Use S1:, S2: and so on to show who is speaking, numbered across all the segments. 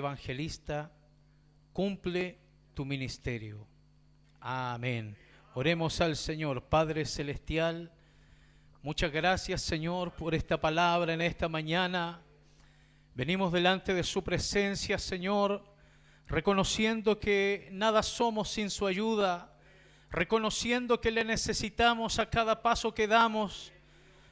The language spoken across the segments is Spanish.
S1: evangelista, cumple tu ministerio. Amén. Oremos al Señor. Padre Celestial, muchas gracias, Señor, por esta palabra en esta mañana. Venimos delante de su presencia, Señor, reconociendo que nada somos sin su ayuda, reconociendo que le necesitamos a cada paso que damos.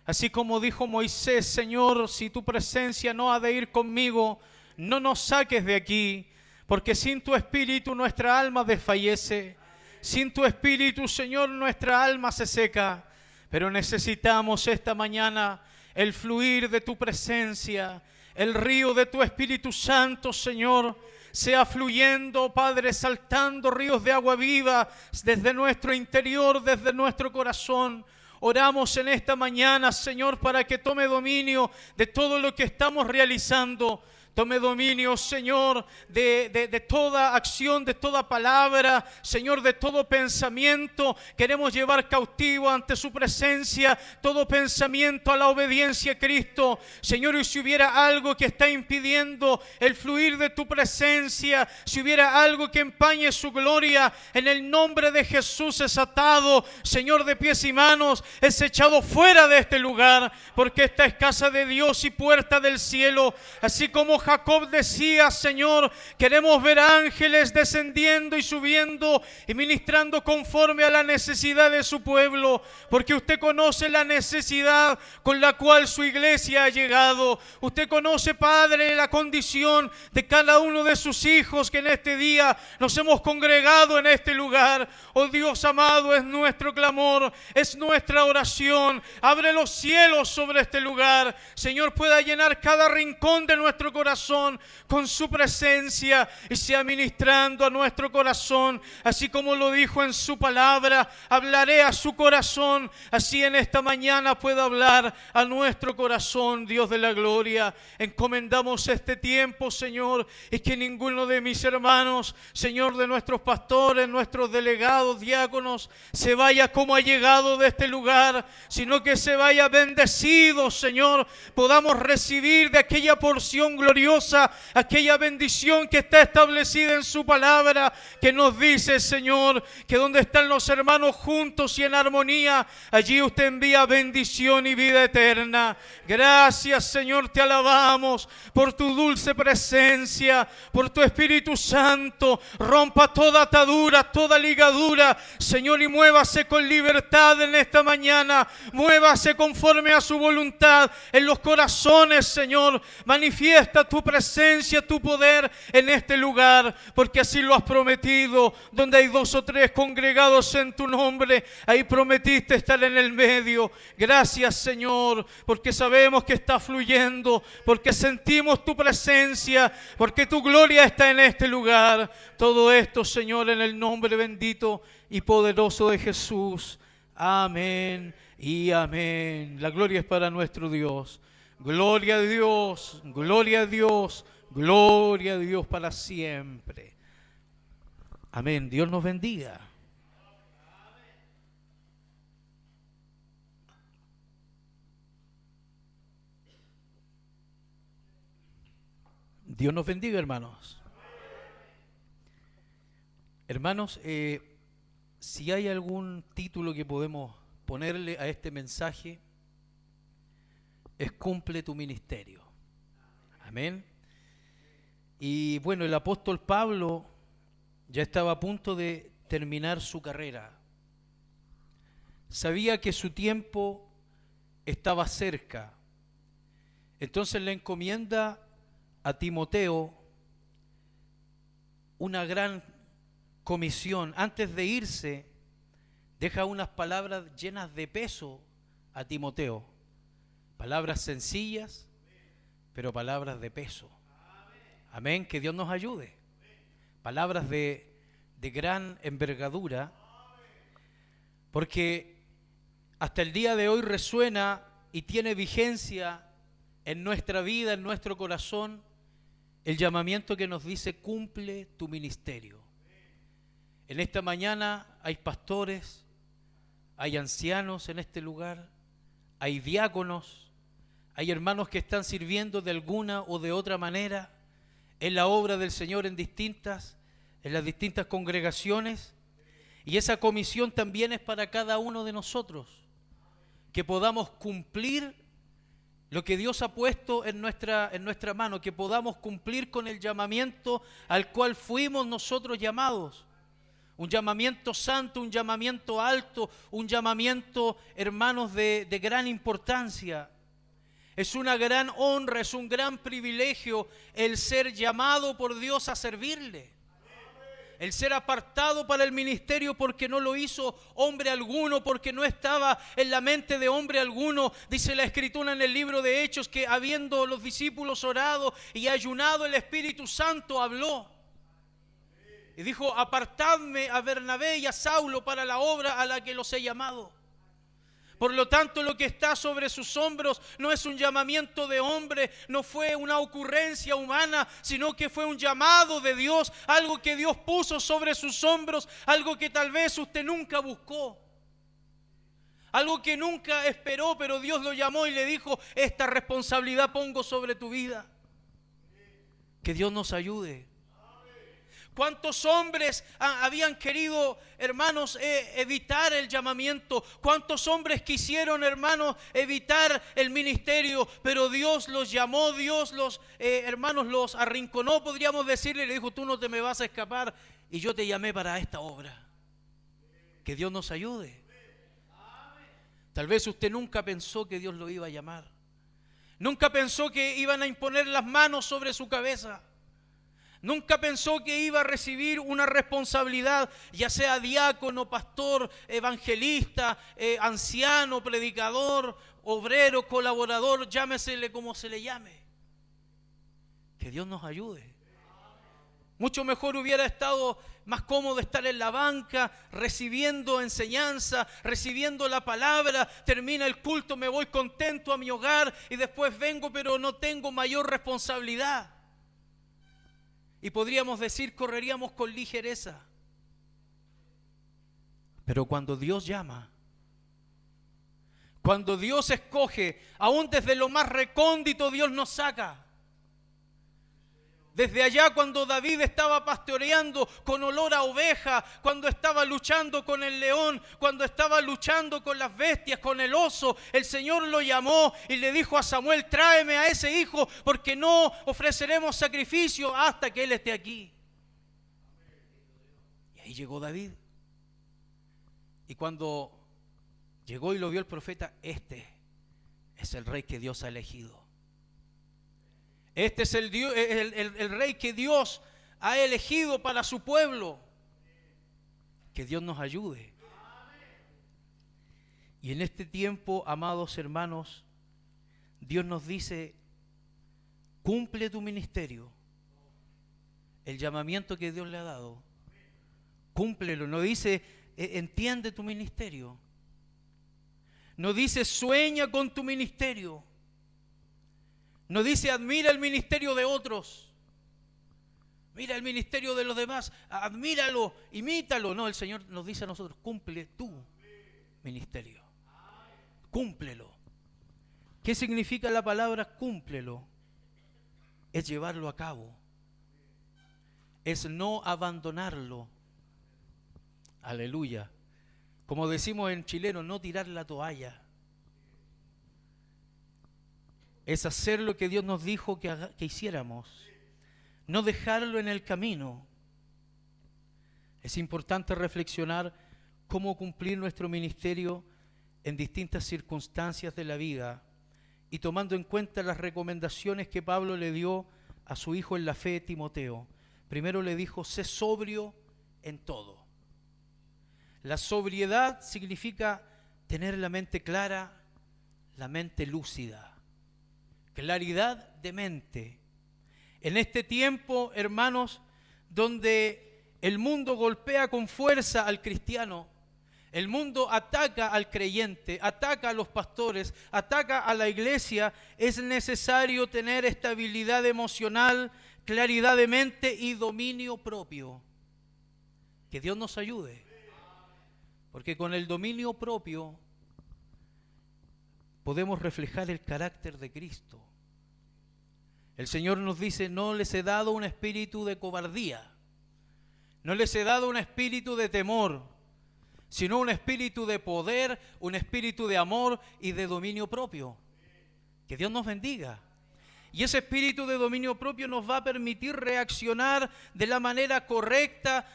S1: Así como dijo Moisés: Señor, si tu presencia no ha de ir conmigo, no nos saques de aquí, porque sin tu espíritu nuestra alma desfallece. Sin tu espíritu, Señor, nuestra alma se seca. Pero necesitamos esta mañana el fluir de tu presencia, el río de tu Espíritu Santo, Señor, sea fluyendo, Padre, saltando ríos de agua viva desde nuestro interior, desde nuestro corazón. Oramos en esta mañana, Señor, para que tome dominio de todo lo que estamos realizando. Tome dominio, Señor, de toda acción, de toda palabra, Señor, de todo pensamiento. Queremos llevar cautivo ante su presencia todo pensamiento a la obediencia a Cristo. Señor, y si hubiera algo que está impidiendo el fluir de tu presencia, si hubiera algo que empañe su gloria, en el nombre de Jesús es atado, Señor, de pies y manos, es echado fuera de este lugar, porque esta es casa de Dios y puerta del cielo. Así como Jacob decía: Señor, queremos ver ángeles descendiendo y subiendo y ministrando conforme a la necesidad de su pueblo, porque usted conoce la necesidad con la cual su iglesia ha llegado. Usted conoce, Padre, la condición de cada uno de sus hijos que en este día nos hemos congregado en este lugar. Oh Dios amado, es nuestro clamor, es nuestra oración. Abre los cielos sobre este lugar, Señor, pueda llenar cada rincón de nuestro corazón con su presencia y sea ministrando a nuestro corazón, así como lo dijo en su palabra: hablaré a su corazón. Así en esta mañana pueda hablar a nuestro corazón, Dios de la gloria. Encomendamos este tiempo, Señor, y que ninguno de mis hermanos, Señor, de nuestros pastores, nuestros delegados, diáconos, se vaya como ha llegado de este lugar, sino que se vaya bendecido, Señor. Podamos recibir de aquella porción gloriosa, aquella bendición que está establecida en su palabra, que nos dice, Señor, que donde están los hermanos juntos y en armonía, allí usted envía bendición y vida eterna. Gracias, Señor, te alabamos por tu dulce presencia, por tu Espíritu Santo. Rompa toda atadura, toda ligadura, Señor, y muévase con libertad en esta mañana. Muévase conforme a su voluntad en los corazones, Señor. Manifiesta tu presencia, tu poder en este lugar, porque así lo has prometido. Donde hay 2 o 3 congregados en tu nombre, ahí prometiste estar en el medio. Gracias, Señor, porque sabemos que está fluyendo, porque sentimos tu presencia, porque tu gloria está en este lugar. Todo esto, Señor, en el nombre bendito y poderoso de Jesús. Amén y amén. La gloria es para nuestro Dios. Gloria a Dios, gloria a Dios, gloria a Dios para siempre. Amén. Dios nos bendiga. Dios nos bendiga, hermanos. Hermanos, si hay algún título que podemos ponerle a este mensaje, es: cumple tu ministerio. Amén. Y bueno, el apóstol Pablo ya estaba a punto de terminar su carrera. Sabía que su tiempo estaba cerca. Entonces le encomienda a Timoteo una gran comisión. Antes de irse, deja unas palabras llenas de peso a Timoteo. Palabras sencillas, pero palabras de peso. Amén, que Dios nos ayude. Palabras de gran envergadura, porque hasta el día de hoy resuena y tiene vigencia en nuestra vida, en nuestro corazón, el llamamiento que nos dice: cumple tu ministerio. En esta mañana hay pastores, hay ancianos en este lugar, hay diáconos, hay hermanos que están sirviendo de alguna o de otra manera en la obra del Señor en las distintas congregaciones. Y esa comisión también es para cada uno de nosotros, que podamos cumplir lo que Dios ha puesto en nuestra mano, que podamos cumplir con el llamamiento al cual fuimos nosotros llamados. Un llamamiento santo, un llamamiento alto, un llamamiento, hermanos, de gran importancia. Es una gran honra, es un gran privilegio el ser llamado por Dios a servirle. El ser apartado para el ministerio porque no lo hizo hombre alguno, porque no estaba en la mente de hombre alguno. Dice la Escritura en el libro de Hechos que habiendo los discípulos orado y ayunado, el Espíritu Santo habló. Y dijo: apartadme a Bernabé y a Saulo para la obra a la que los he llamado. Por lo tanto, lo que está sobre sus hombros no es un llamamiento de hombre, no fue una ocurrencia humana, sino que fue un llamado de Dios, algo que Dios puso sobre sus hombros, algo que tal vez usted nunca buscó, algo que nunca esperó, pero Dios lo llamó y le dijo: esta responsabilidad pongo sobre tu vida. Que Dios nos ayude. ¿Cuántos hombres habían querido, hermanos, evitar el llamamiento? ¿Cuántos hombres quisieron, hermanos, evitar el ministerio? Pero Dios los llamó, Dios hermanos, los arrinconó, podríamos decirle, y le dijo: tú no te me vas a escapar y yo te llamé para esta obra. Que Dios nos ayude. Tal vez usted nunca pensó que Dios lo iba a llamar. Nunca pensó que iban a imponer las manos sobre su cabeza. Nunca pensó que iba a recibir una responsabilidad, ya sea diácono, pastor, evangelista, anciano, predicador, obrero, colaborador, llámesele como se le llame. Que Dios nos ayude. Mucho mejor hubiera estado más cómodo estar en la banca, recibiendo enseñanza, recibiendo la palabra, termina el culto, me voy contento a mi hogar y después vengo, pero no tengo mayor responsabilidad. Y podríamos decir, correríamos con ligereza. Pero cuando Dios llama, cuando Dios escoge, aún desde lo más recóndito Dios nos saca. Desde allá cuando David estaba pastoreando con olor a oveja, cuando estaba luchando con el león, cuando estaba luchando con las bestias, con el oso, el Señor lo llamó y le dijo a Samuel: tráeme a ese hijo porque no ofreceremos sacrificio hasta que él esté aquí. Y ahí llegó David. Y cuando llegó y lo vio el profeta: este es el rey que Dios ha elegido. Este es el rey que Dios ha elegido para su pueblo. Que Dios nos ayude. Y en este tiempo, amados hermanos, Dios nos dice: cumple tu ministerio. El llamamiento que Dios le ha dado, cúmplelo. No dice entiende tu ministerio. No dice sueña con tu ministerio. No dice admira el ministerio de otros. Mira el ministerio de los demás, admíralo, imítalo. No, el Señor nos dice a nosotros: cumple tu ministerio. Cúmplelo. ¿Qué significa la palabra cúmplelo? Es llevarlo a cabo. Es no abandonarlo. Aleluya. Como decimos en chileno, no tirar la toalla. Es hacer lo que Dios nos dijo que hiciéramos. No dejarlo en el camino. Es importante reflexionar cómo cumplir nuestro ministerio en distintas circunstancias de la vida y tomando en cuenta las recomendaciones que Pablo le dio a su hijo en la fe, Timoteo. Primero le dijo: sé sobrio en todo. La sobriedad significa tener la mente clara, la mente lúcida. Claridad de mente. En este tiempo, hermanos, donde el mundo golpea con fuerza al cristiano, el mundo ataca al creyente, ataca a los pastores, ataca a la iglesia, es necesario tener estabilidad emocional, claridad de mente y dominio propio. Que Dios nos ayude, porque con el dominio propio podemos reflejar el carácter de Cristo. El Señor nos dice, no les he dado un espíritu de cobardía, no les he dado un espíritu de temor, sino un espíritu de poder, un espíritu de amor y de dominio propio. Que Dios nos bendiga. Y ese espíritu de dominio propio nos va a permitir reaccionar de la manera correcta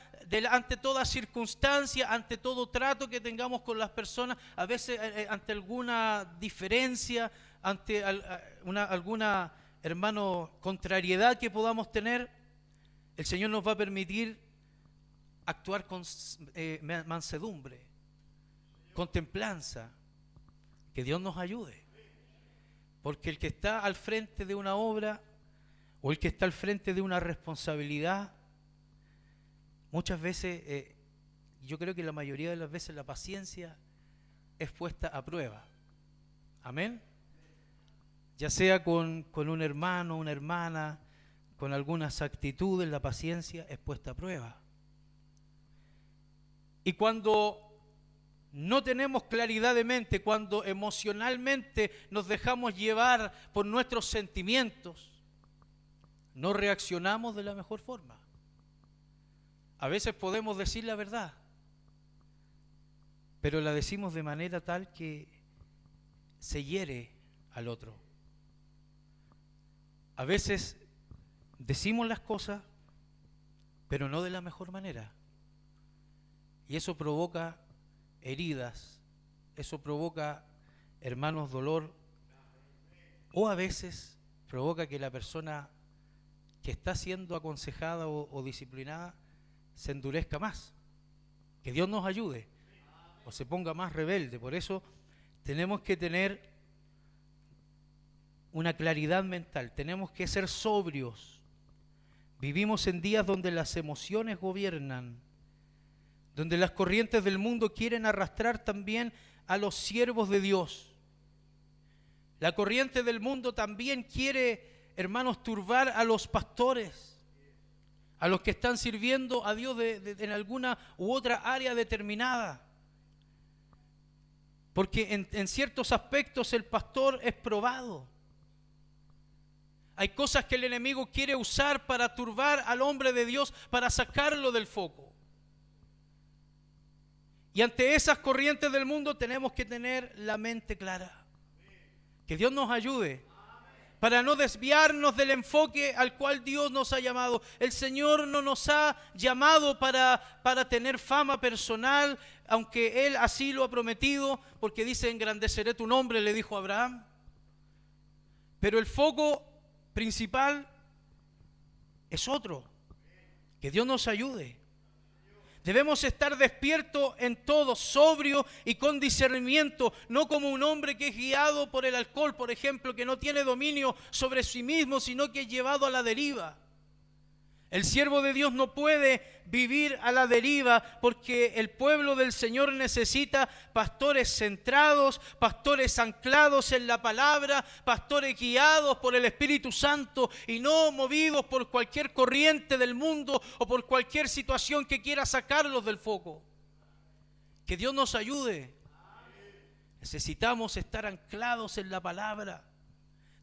S1: ante toda circunstancia, ante todo trato que tengamos con las personas, a veces ante alguna diferencia, ante alguna, hermano, contrariedad que podamos tener. El Señor nos va a permitir actuar con mansedumbre, con templanza. Que Dios nos ayude. Porque el que está al frente de una obra o el que está al frente de una responsabilidad, muchas veces, yo creo que la mayoría de las veces la paciencia es puesta a prueba. Amén. Ya sea con un hermano, una hermana, con algunas actitudes, la paciencia es puesta a prueba. Y cuando no tenemos claridad de mente, cuando emocionalmente nos dejamos llevar por nuestros sentimientos, no reaccionamos de la mejor forma. A veces podemos decir la verdad, pero la decimos de manera tal que se hiere al otro. A veces decimos las cosas, pero no de la mejor manera. Y eso provoca heridas, eso provoca, hermanos, dolor, o a veces provoca que la persona que está siendo aconsejada o disciplinada se endurezca más. Que Dios nos ayude, o se ponga más rebelde. Por eso tenemos que tener una claridad mental, tenemos que ser sobrios. Vivimos en días donde las emociones gobiernan, donde las corrientes del mundo quieren arrastrar también a los siervos de Dios. La corriente del mundo también quiere, hermanos, turbar a los pastores, a los que están sirviendo a Dios en alguna u otra área determinada. Porque en ciertos aspectos el pastor es probado. Hay cosas que el enemigo quiere usar para turbar al hombre de Dios, para sacarlo del foco. Y ante esas corrientes del mundo tenemos que tener la mente clara. Que Dios nos ayude para no desviarnos del enfoque al cual Dios nos ha llamado. El Señor no nos ha llamado para tener fama personal, aunque Él así lo ha prometido, porque dice, engrandeceré tu nombre, le dijo a Abraham. Pero el foco principal es otro. Que Dios nos ayude. Debemos estar despiertos en todo, sobrio y con discernimiento, no como un hombre que es guiado por el alcohol, por ejemplo, que no tiene dominio sobre sí mismo, sino que es llevado a la deriva. El siervo de Dios no puede vivir a la deriva porque el pueblo del Señor necesita pastores centrados, pastores anclados en la palabra, pastores guiados por el Espíritu Santo y no movidos por cualquier corriente del mundo o por cualquier situación que quiera sacarlos del foco. Que Dios nos ayude. Necesitamos estar anclados en la palabra.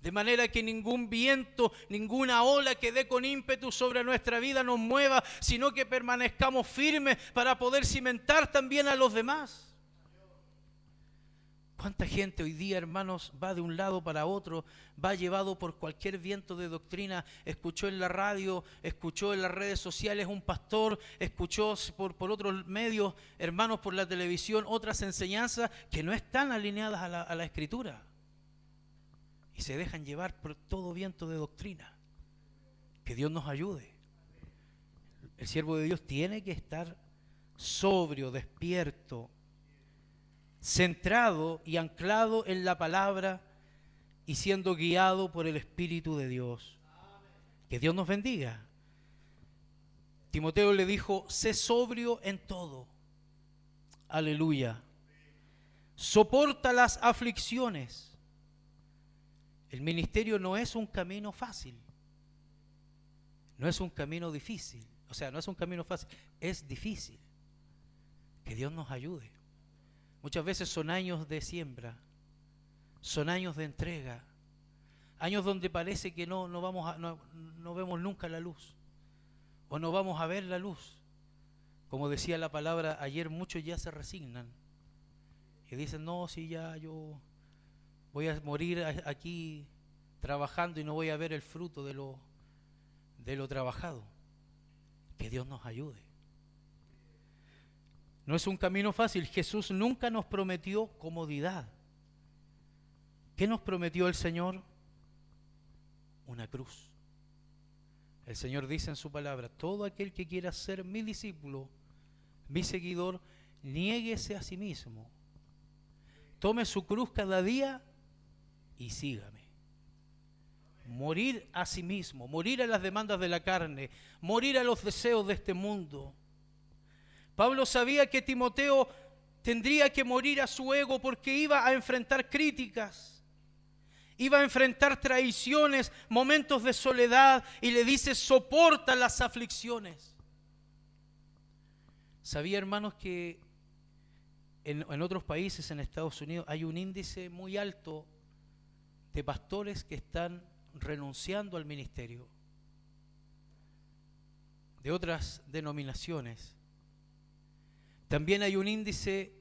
S1: De manera que ningún viento, ninguna ola que dé con ímpetu sobre nuestra vida nos mueva, sino que permanezcamos firmes para poder cimentar también a los demás. ¿Cuánta gente hoy día, hermanos, va de un lado para otro, va llevado por cualquier viento de doctrina? Escuchó en la radio, escuchó en las redes sociales un pastor, escuchó por otros medios, hermanos, por la televisión, otras enseñanzas que no están alineadas a la Escritura. Y se dejan llevar por todo viento de doctrina. Que Dios nos ayude. El siervo de Dios tiene que estar sobrio, despierto, centrado y anclado en la palabra y siendo guiado por el Espíritu de Dios. Que Dios nos bendiga. Timoteo le dijo, sé sobrio en todo. Aleluya. Soporta las aflicciones. El ministerio no es un camino fácil, no es un camino difícil, o sea, no es un camino fácil, es difícil. Que Dios nos ayude. Muchas veces son años de siembra, son años de entrega. Años donde parece que no vemos nunca la luz, o no vamos a ver la luz. Como decía la palabra ayer, muchos ya se resignan y dicen, no, si ya yo voy a morir aquí trabajando y no voy a ver el fruto de lo trabajado. Que Dios nos ayude. No es un camino fácil. Jesús nunca nos prometió comodidad. ¿Qué nos prometió el Señor? Una cruz. El Señor dice en su palabra, todo aquel que quiera ser mi discípulo, mi seguidor, niéguese a sí mismo. Tome su cruz cada día y sígame. Morir a sí mismo, morir a las demandas de la carne, morir a los deseos de este mundo. Pablo sabía que Timoteo tendría que morir a su ego porque iba a enfrentar críticas, iba a enfrentar traiciones, momentos de soledad, y le dice, soporta las aflicciones. Sabía, hermanos, que en otros países, en Estados Unidos, hay un índice muy alto de pastores que están renunciando al ministerio, de otras denominaciones. También hay un índice,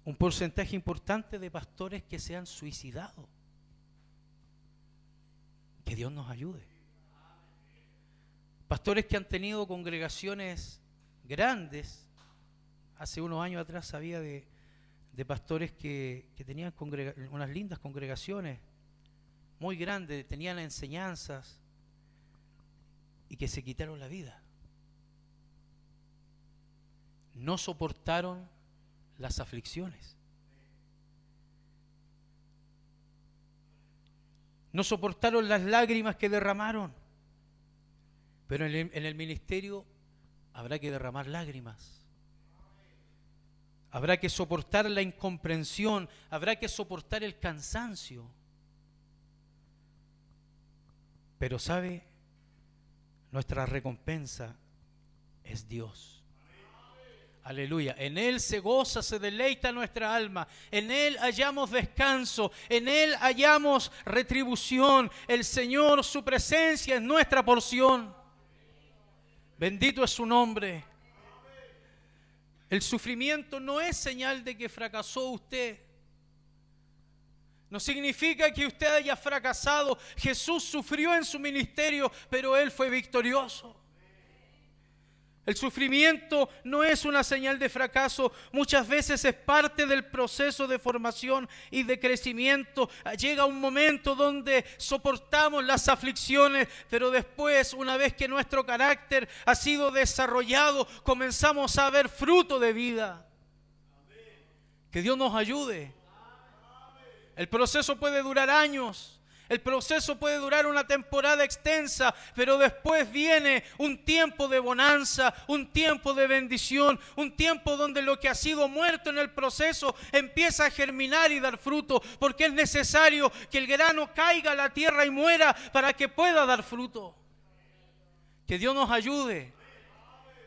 S1: un porcentaje importante de pastores que se han suicidado. Que Dios nos ayude. Pastores que han tenido congregaciones grandes. Hace unos años atrás sabía de pastores que tenían unas lindas congregaciones, muy grandes, tenían enseñanzas, y que se quitaron la vida. No soportaron las aflicciones. No soportaron las lágrimas que derramaron. Pero en el ministerio habrá que derramar lágrimas. Habrá que soportar la incomprensión, habrá que soportar el cansancio. Pero ¿sabe? Nuestra recompensa es Dios. Aleluya. En Él se goza, se deleita nuestra alma. En Él hallamos descanso. En Él hallamos retribución. El Señor, su presencia es nuestra porción. Bendito es su nombre. El sufrimiento no es señal de que fracasó usted. No significa que usted haya fracasado. Jesús sufrió en su ministerio, pero Él fue victorioso. El sufrimiento no es una señal de fracaso, muchas veces es parte del proceso de formación y de crecimiento. Llega un momento donde soportamos las aflicciones, pero después, una vez que nuestro carácter ha sido desarrollado, comenzamos a ver fruto de vida. Que Dios nos ayude. El proceso puede durar años. El proceso puede durar una temporada extensa, pero después viene un tiempo de bonanza, un tiempo de bendición, un tiempo donde lo que ha sido muerto en el proceso empieza a germinar y dar fruto, porque es necesario que el grano caiga a la tierra y muera para que pueda dar fruto. Que Dios nos ayude.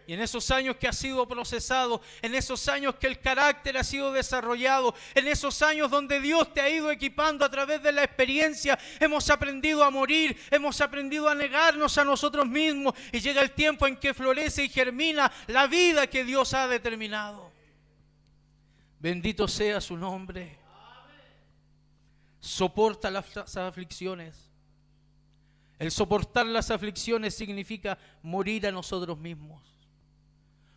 S1: Y en esos años que ha sido procesado, en esos años que el carácter ha sido desarrollado, en esos años donde Dios te ha ido equipando a través de la experiencia, hemos aprendido a morir, hemos aprendido a negarnos a nosotros mismos, y llega el tiempo en que florece y germina la vida que Dios ha determinado. Bendito sea su nombre. Soporta las aflicciones. El soportar las aflicciones significa morir a nosotros mismos.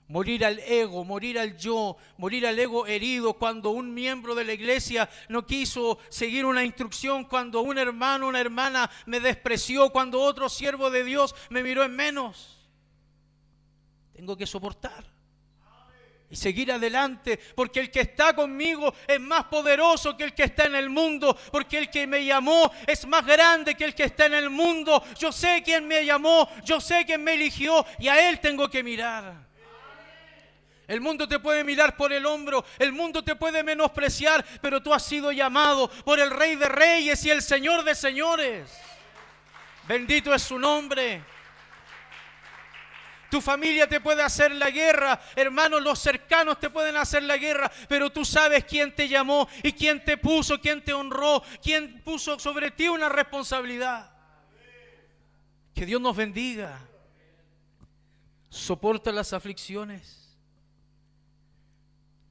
S1: Morir al ego, morir al yo, morir al ego herido cuando un miembro de la iglesia no quiso seguir una instrucción, cuando un hermano, una hermana me despreció, cuando otro siervo de Dios me miró en menos. Tengo que soportar y seguir adelante, porque el que está conmigo es más poderoso que el que está en el mundo, porque el que me llamó es más grande que el que está en el mundo. Yo sé quién me llamó, yo sé quién me eligió, y a Él tengo que mirar. El mundo te puede mirar por el hombro, el mundo te puede menospreciar, pero tú has sido llamado por el Rey de Reyes y el Señor de Señores. Bendito es su nombre. Tu familia te puede hacer la guerra, hermanos, los cercanos te pueden hacer la guerra, pero tú sabes quién te llamó y quién te puso, quién te honró, quién puso sobre ti una responsabilidad. Que Dios nos bendiga. Soporta las aflicciones.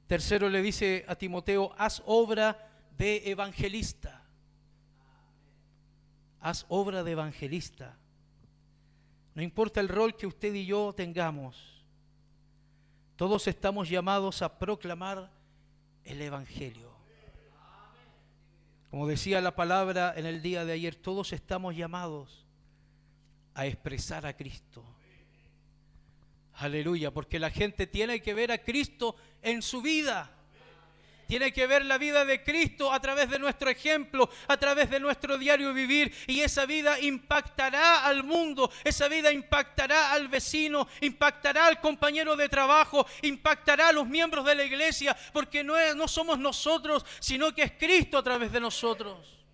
S1: Tercero, le dice a Timoteo: haz obra de evangelista. Haz obra de evangelista. No importa el rol que usted y yo tengamos, todos estamos llamados a proclamar el evangelio. Como decía la palabra en el día de ayer, todos estamos llamados a expresar a Cristo. Aleluya, porque la gente tiene que ver a Cristo en su vida. Tiene que ver la vida de Cristo a través de nuestro ejemplo, a través de nuestro diario vivir, y esa vida impactará al mundo, esa vida impactará al vecino, impactará al compañero de trabajo, impactará a los miembros de la iglesia, porque no somos nosotros, sino que es Cristo a través de nosotros.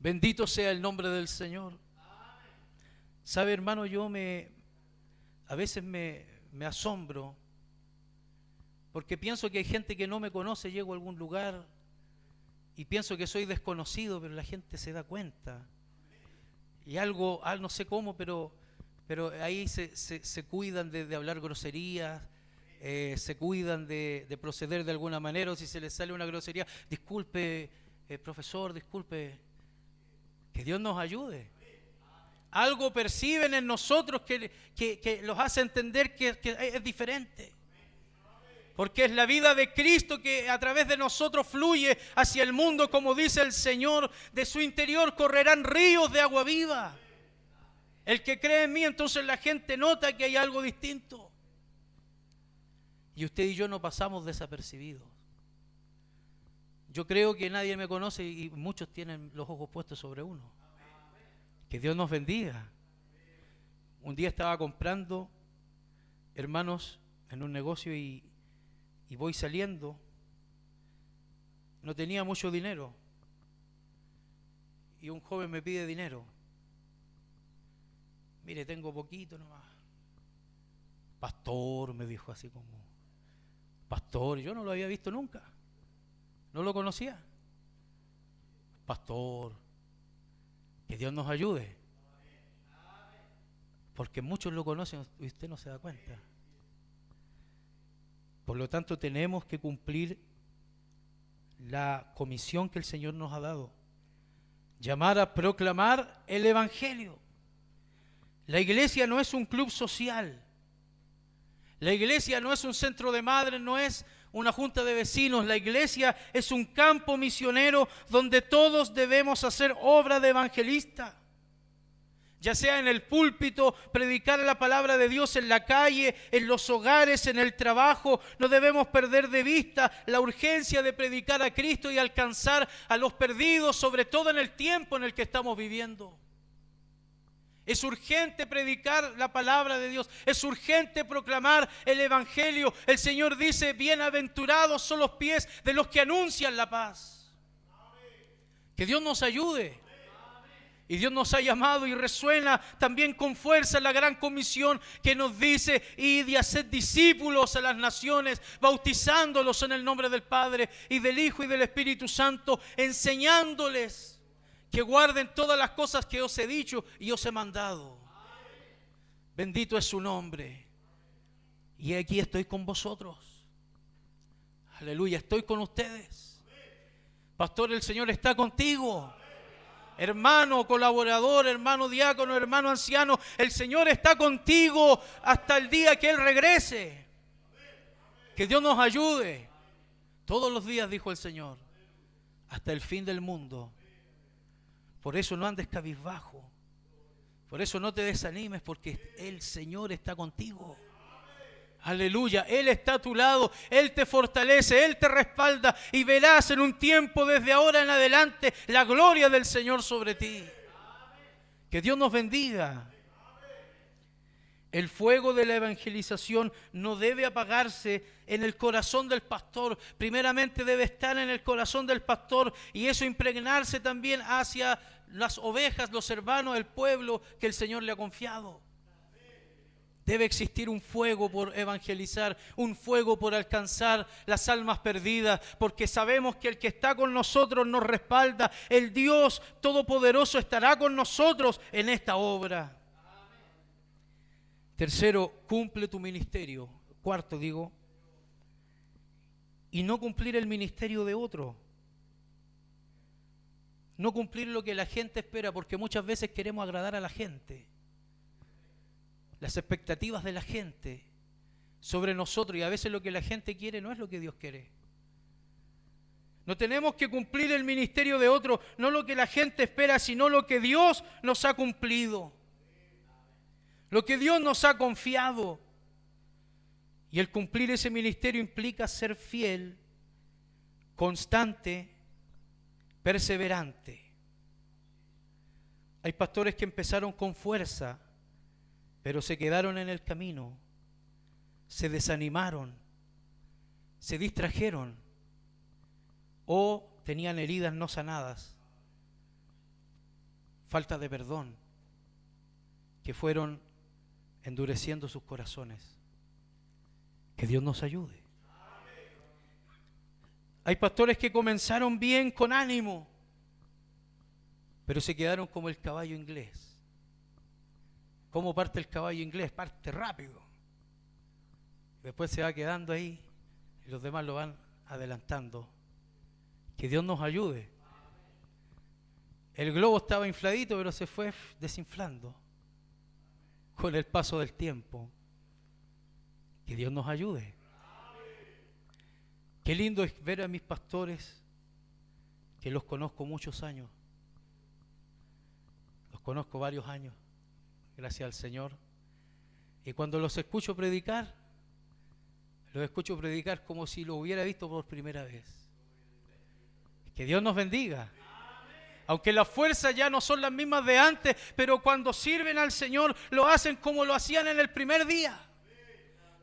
S1: Bendito sea el nombre del Señor. Sabe, hermano, yo a veces me asombro, porque pienso que hay gente que no me conoce, llego a algún lugar y pienso que soy desconocido, pero la gente se da cuenta. Y algo no sé cómo, pero ahí se cuidan de hablar groserías, se cuidan de proceder de alguna manera, o si se les sale una grosería, disculpe, profesor, disculpe, que Dios nos ayude. Algo perciben en nosotros que los hace entender que es diferente. Porque es la vida de Cristo que a través de nosotros fluye hacia el mundo, como dice el Señor, de su interior correrán ríos de agua viva. El que cree en mí, entonces la gente nota que hay algo distinto. Y usted y yo no pasamos desapercibidos. Yo creo que nadie me conoce y muchos tienen los ojos puestos sobre uno. Que Dios nos bendiga. Un día estaba comprando, hermanos, en un negocio y voy saliendo. No tenía mucho dinero y un joven me pide dinero. Mire, tengo poquito nomás. Pastor, me dijo así como, pastor, yo no lo había visto nunca, no lo conocía. Pastor, que Dios nos ayude, porque muchos lo conocen y usted no se da cuenta. Por lo tanto, tenemos que cumplir la comisión que el Señor nos ha dado. Llamar a proclamar el Evangelio. La iglesia no es un club social. La iglesia no es un centro de madres, no es una junta de vecinos. La iglesia es un campo misionero donde todos debemos hacer obra de evangelista. Ya sea en el púlpito, predicar la palabra de Dios en la calle, en los hogares, en el trabajo. No debemos perder de vista la urgencia de predicar a Cristo y alcanzar a los perdidos, sobre todo en el tiempo en el que estamos viviendo. Es urgente predicar la palabra de Dios, es urgente proclamar el Evangelio. El Señor dice, bienaventurados son los pies de los que anuncian la paz. Que Dios nos ayude. Y Dios nos ha llamado y resuena también con fuerza la gran comisión que nos dice: id y haced discípulos a las naciones, bautizándolos en el nombre del Padre y del Hijo y del Espíritu Santo, enseñándoles que guarden todas las cosas que os he dicho y os he mandado. Bendito es su nombre. Y aquí estoy con vosotros. Aleluya, estoy con ustedes. Pastor, el Señor está contigo. Hermano colaborador, hermano diácono, hermano anciano, el Señor está contigo hasta el día que Él regrese. Que Dios nos ayude. Todos los días, dijo el Señor, hasta el fin del mundo. Por eso no andes cabizbajo. Por eso no te desanimes, porque el Señor está contigo. Aleluya, Él está a tu lado, Él te fortalece, Él te respalda y verás en un tiempo desde ahora en adelante la gloria del Señor sobre ti. Que Dios nos bendiga. El fuego de la evangelización no debe apagarse en el corazón del pastor. Primeramente debe estar en el corazón del pastor y eso impregnarse también hacia las ovejas, los hermanos, el pueblo que el Señor le ha confiado. Debe existir un fuego por evangelizar, un fuego por alcanzar las almas perdidas, porque sabemos que el que está con nosotros nos respalda. El Dios Todopoderoso estará con nosotros en esta obra. Tercero, cumple tu ministerio. Cuarto, digo, y no cumplir el ministerio de otro. No cumplir lo que la gente espera, porque muchas veces queremos agradar a la gente. Las expectativas de la gente sobre nosotros, y a veces lo que la gente quiere no es lo que Dios quiere. No tenemos que cumplir el ministerio de otro, no lo que la gente espera, sino lo que Dios nos ha cumplido, lo que Dios nos ha confiado. Y el cumplir ese ministerio implica ser fiel, constante, perseverante. Hay pastores que empezaron con fuerza, pero se quedaron en el camino, se desanimaron, se distrajeron o tenían heridas no sanadas, falta de perdón, que fueron endureciendo sus corazones. Que Dios nos ayude. Hay pastores que comenzaron bien, con ánimo, pero se quedaron como el caballo inglés. ¿Cómo parte el caballo inglés? Parte rápido. Después se va quedando ahí y los demás lo van adelantando. Que Dios nos ayude. El globo estaba infladito, pero se fue desinflando con el paso del tiempo. Que Dios nos ayude. Qué lindo es ver a mis pastores, que los conozco muchos años. Los conozco varios años, gracias al Señor. Y cuando los escucho predicar como si lo hubiera visto por primera vez. Que Dios nos bendiga. Aunque las fuerzas ya no son las mismas de antes, pero cuando sirven al Señor lo hacen como lo hacían en el primer día.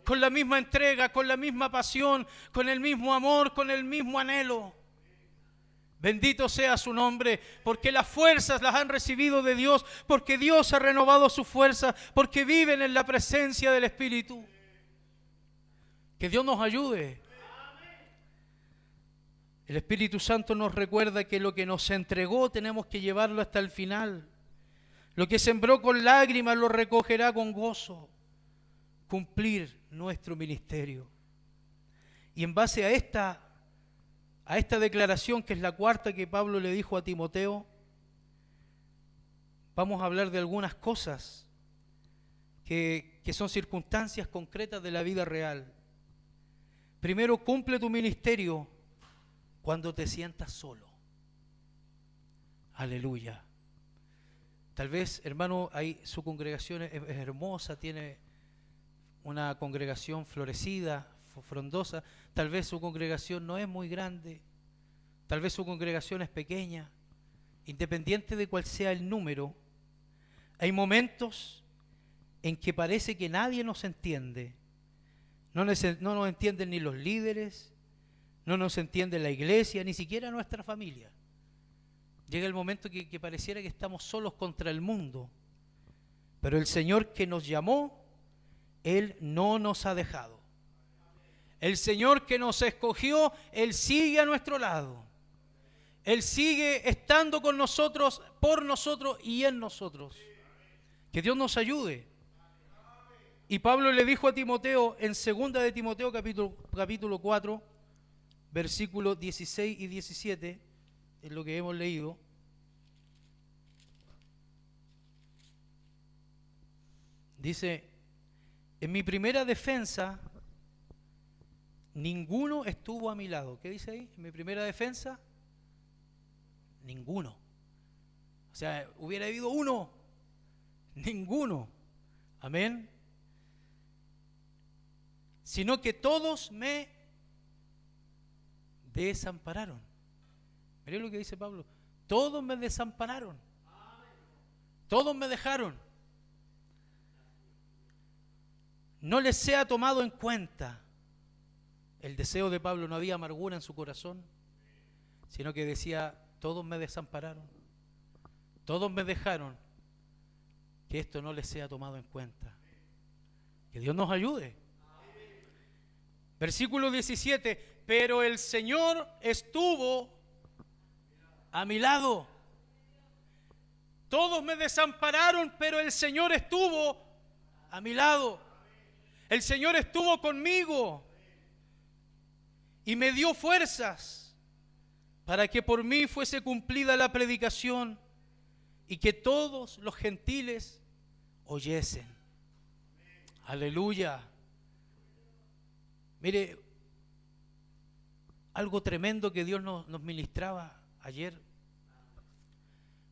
S1: Con la misma entrega, con la misma pasión, con el mismo amor, con el mismo anhelo. Bendito sea su nombre, porque las fuerzas las han recibido de Dios, porque Dios ha renovado sus fuerzas, porque viven en la presencia del Espíritu. Que Dios nos ayude. El Espíritu Santo nos recuerda que lo que nos entregó tenemos que llevarlo hasta el final. Lo que sembró con lágrimas lo recogerá con gozo. Cumplir nuestro ministerio. Y en base a esta declaración, que es la cuarta que Pablo le dijo a Timoteo, vamos a hablar de algunas cosas que son circunstancias concretas de la vida real. Primero, cumple tu ministerio cuando te sientas solo. Aleluya. Tal vez, hermano, su congregación es hermosa, tiene una congregación florecida, frondosa. Tal vez su congregación no es muy grande, tal vez su congregación es pequeña. Independiente de cuál sea el número, hay momentos en que parece que nadie nos entiende. No nos entienden ni los líderes, no nos entiende la iglesia, ni siquiera nuestra familia. Llega el momento que pareciera que estamos solos contra el mundo. Pero el Señor que nos llamó, Él no nos ha dejado. El Señor que nos escogió, Él sigue a nuestro lado. Él sigue estando con nosotros, por nosotros y en nosotros. Que Dios nos ayude. Y Pablo le dijo a Timoteo en 2 de Timoteo capítulo 4, versículos 16 y 17, es lo que hemos leído. Dice: en mi primera defensa, ninguno estuvo a mi lado. ¿Qué dice ahí? En mi primera defensa, ninguno. O sea, hubiera habido uno, ninguno. Amén. Sino que todos me desampararon. Miren lo que dice Pablo. Todos me desampararon. Todos me dejaron. No les sea tomado en cuenta. El deseo de Pablo, no había amargura en su corazón, sino que decía: todos me desampararon, todos me dejaron, que esto no les sea tomado en cuenta. Que Dios nos ayude. Versículo 17, pero el Señor estuvo a mi lado. Todos me desampararon, pero el Señor estuvo a mi lado. El Señor estuvo conmigo y me dio fuerzas para que por mí fuese cumplida la predicación y que todos los gentiles oyesen. Aleluya. Mire, algo tremendo que Dios nos ministraba ayer.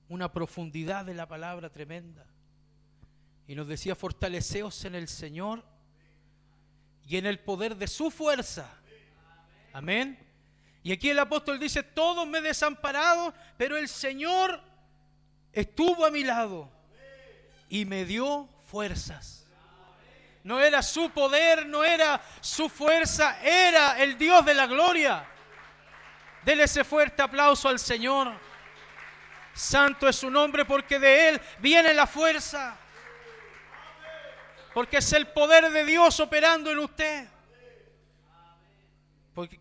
S1: Una profundidad de la palabra tremenda. Y nos decía, fortaleceos en el Señor y en el poder de su fuerza. Amén. Y aquí el apóstol dice, todos me desampararon, pero el Señor estuvo a mi lado y me dio fuerzas. No era su poder, no era su fuerza, era el Dios de la gloria. Dele ese fuerte aplauso al Señor. Santo es su nombre, porque de Él viene la fuerza. Porque es el poder de Dios operando en usted.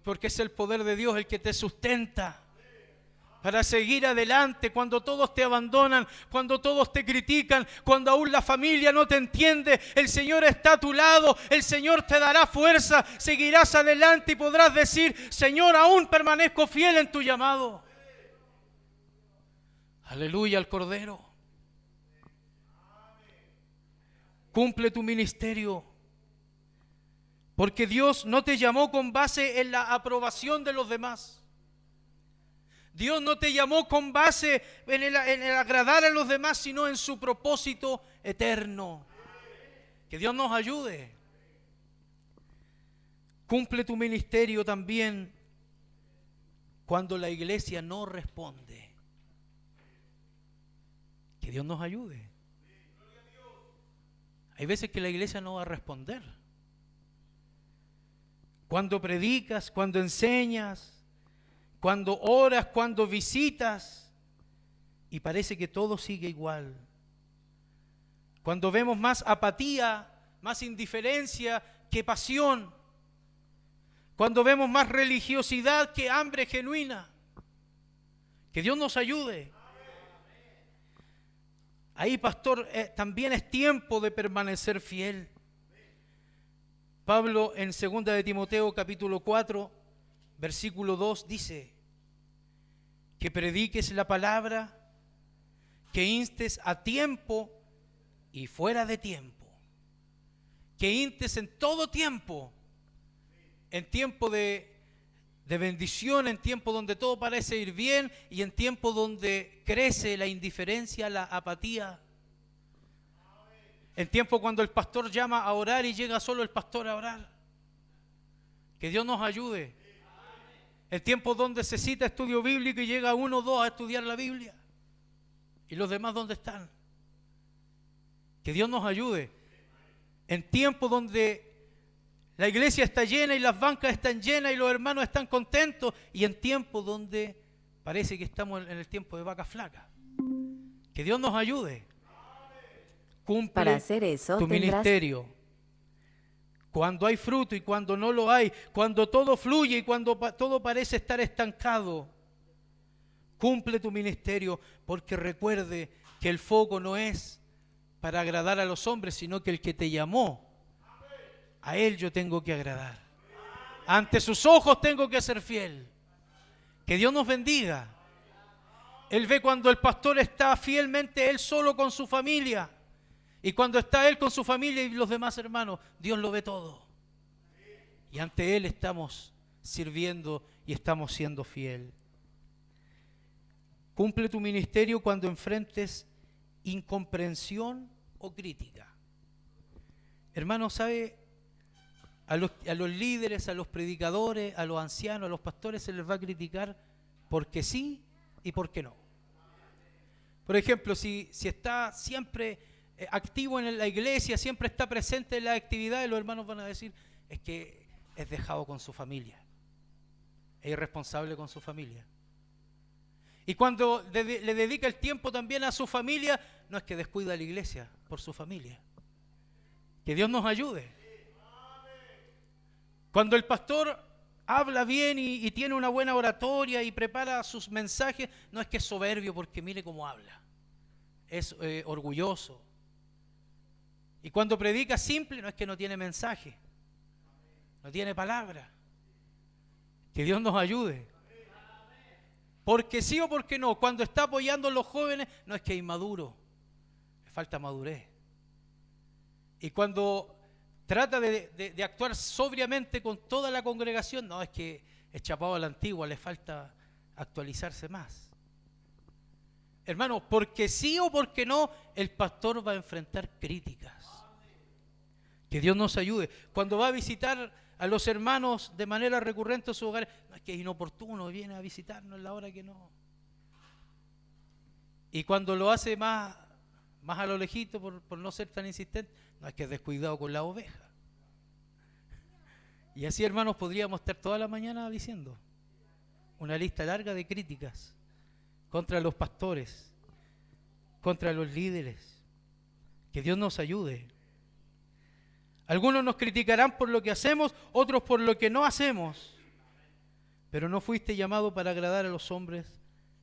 S1: Porque es el poder de Dios el que te sustenta para seguir adelante cuando todos te abandonan, cuando todos te critican, cuando aún la familia no te entiende. El Señor está a tu lado, el Señor te dará fuerza, seguirás adelante y podrás decir, Señor, aún permanezco fiel en tu llamado. Aleluya al Cordero. Cumple tu ministerio, porque Dios no te llamó con base en la aprobación de los demás. Dios no te llamó con base en el agradar a los demás, sino en su propósito eterno. Que Dios nos ayude. Cumple tu ministerio también cuando la iglesia no responde. Que Dios nos ayude. Hay veces que la iglesia no va a responder. Cuando predicas, cuando enseñas, cuando oras, cuando visitas, y parece que todo sigue igual. Cuando vemos más apatía, más indiferencia que pasión. Cuando vemos más religiosidad que hambre genuina. Que Dios nos ayude. Ahí, pastor, también es tiempo de permanecer fiel. Pablo en 2 de Timoteo capítulo 4, versículo 2 dice que prediques la palabra, que instes a tiempo y fuera de tiempo. Que instes en todo tiempo, en tiempo de bendición, en tiempo donde todo parece ir bien y en tiempo donde crece la indiferencia, la apatía. En tiempo cuando el pastor llama a orar y llega solo el pastor a orar. Que Dios nos ayude. En tiempos donde se cita estudio bíblico y llega uno o dos a estudiar la Biblia. ¿Y los demás dónde están? Que Dios nos ayude. En tiempos donde la iglesia está llena y las bancas están llenas y los hermanos están contentos. Y en tiempos donde parece que estamos en el tiempo de vacas flacas. Que Dios nos ayude. Cumple
S2: Para hacer eso,
S1: tu ministerio. Cuando hay fruto y cuando no lo hay, cuando todo fluye y cuando todo parece estar estancado, cumple tu ministerio, porque recuerde que el foco no es para agradar a los hombres, sino que el que te llamó, a Él yo tengo que agradar. Ante sus ojos tengo que ser fiel. Que Dios nos bendiga. Él ve cuando el pastor está fielmente él solo con su familia. Y cuando está él con su familia y los demás hermanos, Dios lo ve todo. Y ante Él estamos sirviendo y estamos siendo fiel. Cumple tu ministerio cuando enfrentes incomprensión o crítica. Hermano, ¿sabe? A los líderes, a los predicadores, a los ancianos, a los pastores se les va a criticar porque sí y porque no. Por ejemplo, si está siempre activo en la iglesia, siempre está presente en las actividades, los hermanos van a decir, es que es dejado con su familia, es irresponsable con su familia. Y cuando le dedica el tiempo también a su familia, no es que descuida a la iglesia por su familia. Que Dios nos ayude. Cuando el pastor habla bien y tiene una buena oratoria y prepara sus mensajes, no es que es soberbio porque mire cómo habla, es orgulloso. Y cuando predica simple, no es que no tiene mensaje, no tiene palabra. Que Dios nos ayude. Porque sí o porque no, cuando está apoyando a los jóvenes, no es que es inmaduro, le falta madurez. Y cuando trata de actuar sobriamente con toda la congregación, no, es que es chapado a la antigua, le falta actualizarse más. Hermanos, porque sí o porque no, el pastor va a enfrentar críticas. Que Dios nos ayude. Cuando va a visitar a los hermanos de manera recurrente en sus hogares, no, es que es inoportuno, viene a visitarnos en la hora que no. Y cuando lo hace más a lo lejito por no ser tan insistente, no, es que es descuidado con la oveja. Y así, hermanos, podríamos estar toda la mañana diciendo una lista larga de críticas contra los pastores, contra los líderes. Que Dios nos ayude. Algunos nos criticarán por lo que hacemos, otros por lo que no hacemos. Pero no fuiste llamado para agradar a los hombres,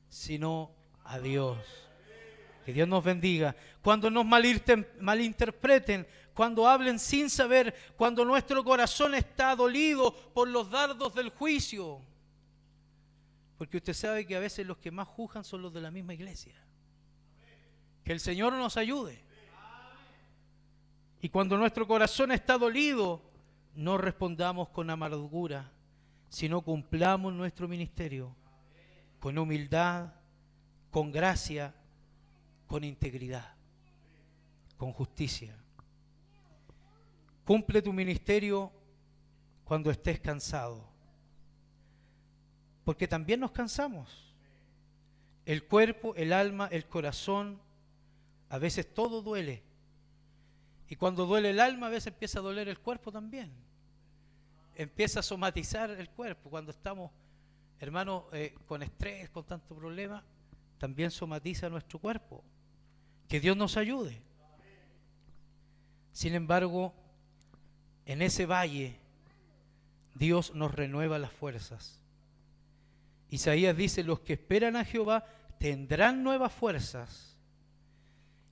S1: sino a Dios. Que Dios nos bendiga. Cuando nos malinterpreten, cuando hablen sin saber, cuando nuestro corazón está dolido por los dardos del juicio. Porque usted sabe que a veces los que más juzgan son los de la misma iglesia. Que el Señor nos ayude. Y cuando nuestro corazón está dolido, no respondamos con amargura, sino cumplamos nuestro ministerio con humildad, con gracia, con integridad, con justicia. Cumple tu ministerio cuando estés cansado, porque también nos cansamos. El cuerpo, el alma, el corazón, a veces todo duele. Y cuando duele el alma, a veces empieza a doler el cuerpo también. Empieza a somatizar el cuerpo. Cuando estamos, hermanos, con estrés, con tanto problema, también somatiza nuestro cuerpo. Que Dios nos ayude. Sin embargo, en ese valle, Dios nos renueva las fuerzas. Isaías dice, los que esperan a Jehová tendrán nuevas fuerzas.